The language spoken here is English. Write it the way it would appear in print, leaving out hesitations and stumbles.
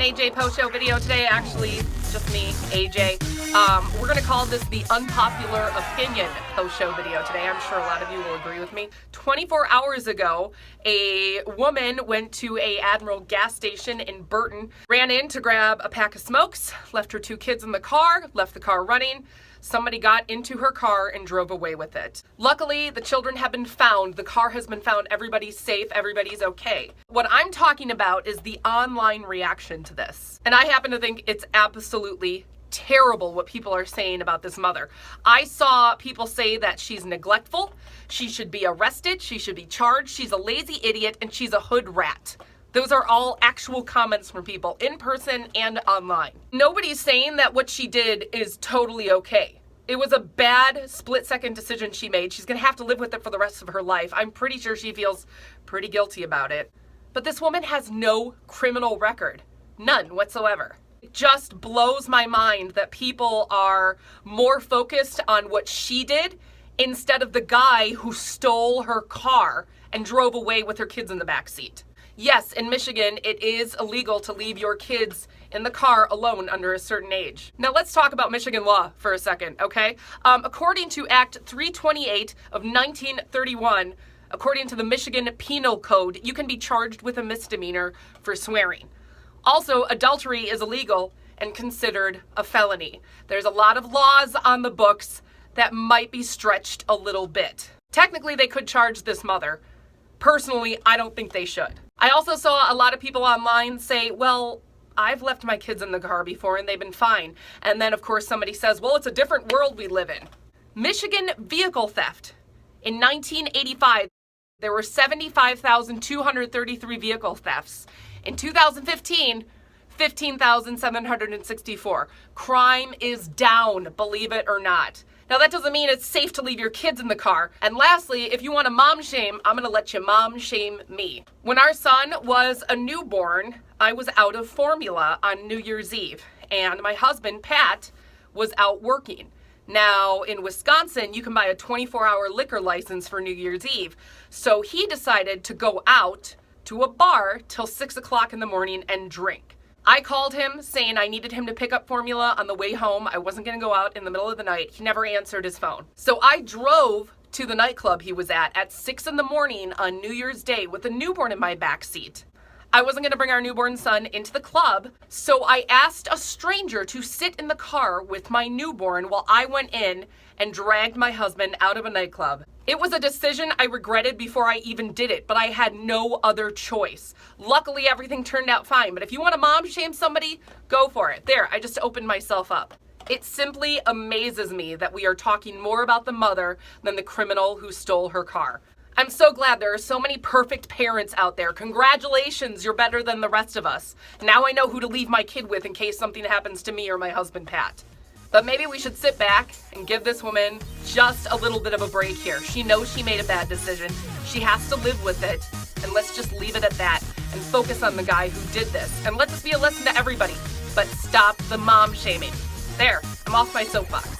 AJ post show video today. Actually, just me, AJ. We're going to call this the unpopular opinion post show video today. I'm sure a lot of you will agree with me. 24 hours ago, a woman went to a Admiral gas station in Burton, ran in to grab a pack of smokes, left her 2 kids in the car, left the car running. Somebody got into her car and drove away with it. Luckily, the children have been found. The car has been found. Everybody's safe. Everybody's okay. What I'm talking about is the online reaction to this. And I happen to think it's absolutely terrible what people are saying about this mother. I saw people say that she's neglectful, she should be arrested, she should be charged, she's a lazy idiot, and she's a hood rat. Those are all actual comments from people in person and online. Nobody's saying that what she did is totally okay. It was a bad split-second decision she made. She's going to have to live with it for the rest of her life. I'm pretty sure she feels pretty guilty about it. But this woman has no criminal record. None whatsoever. It just blows my mind that people are more focused on what she did instead of the guy who stole her car and drove away with her kids in the back seat. Yes, in Michigan, it is illegal to leave your kids in the car alone under a certain age. Now let's talk about Michigan law for a second, okay? According to Act 328 of 1931, according to the Michigan Penal Code, you can be charged with a misdemeanor for swearing. Also, adultery is illegal and considered a felony. There's a lot of laws on the books that might be stretched a little bit. Technically, they could charge this mother. Personally, I don't think they should. I also saw a lot of people online say, well, I've left my kids in the car before and they've been fine. And then, of course, somebody says, well, it's a different world we live in. Michigan vehicle theft. In 1985, there were 75,233 vehicle thefts. In 2015, 15,764. Crime is down, believe it or not. Now, that doesn't mean it's safe to leave your kids in the car. And lastly, if you want to mom shame, I'm going to let you mom shame me. When our son was a newborn, I was out of formula on New Year's Eve, and my husband, Pat, was out working. Now, in Wisconsin, you can buy a 24-hour liquor license for New Year's Eve. So he decided to go out to a bar till 6 o'clock in the morning and drink. I called him saying I needed him to pick up formula on the way home. I wasn't going to go out in the middle of the night. He never answered his phone. So I drove to the nightclub he was at 6 in the morning on New Year's Day with a newborn in my back seat. I wasn't going to bring our newborn son into the club, so I asked a stranger to sit in the car with my newborn while I went in and dragged my husband out of a nightclub. It was a decision I regretted before I even did it, but I had no other choice. Luckily, everything turned out fine, but if you want to mom shame somebody, go for it. There, I just opened myself up. It simply amazes me that we are talking more about the mother than the criminal who stole her car. I'm so glad there are so many perfect parents out there. Congratulations, you're better than the rest of us. Now I know who to leave my kid with in case something happens to me or my husband, Pat. But maybe we should sit back and give this woman just a little bit of a break here. She knows she made a bad decision. She has to live with it. And let's just leave it at that and focus on the guy who did this. And let this be a lesson to everybody. But stop the mom shaming. There, I'm off my soapbox.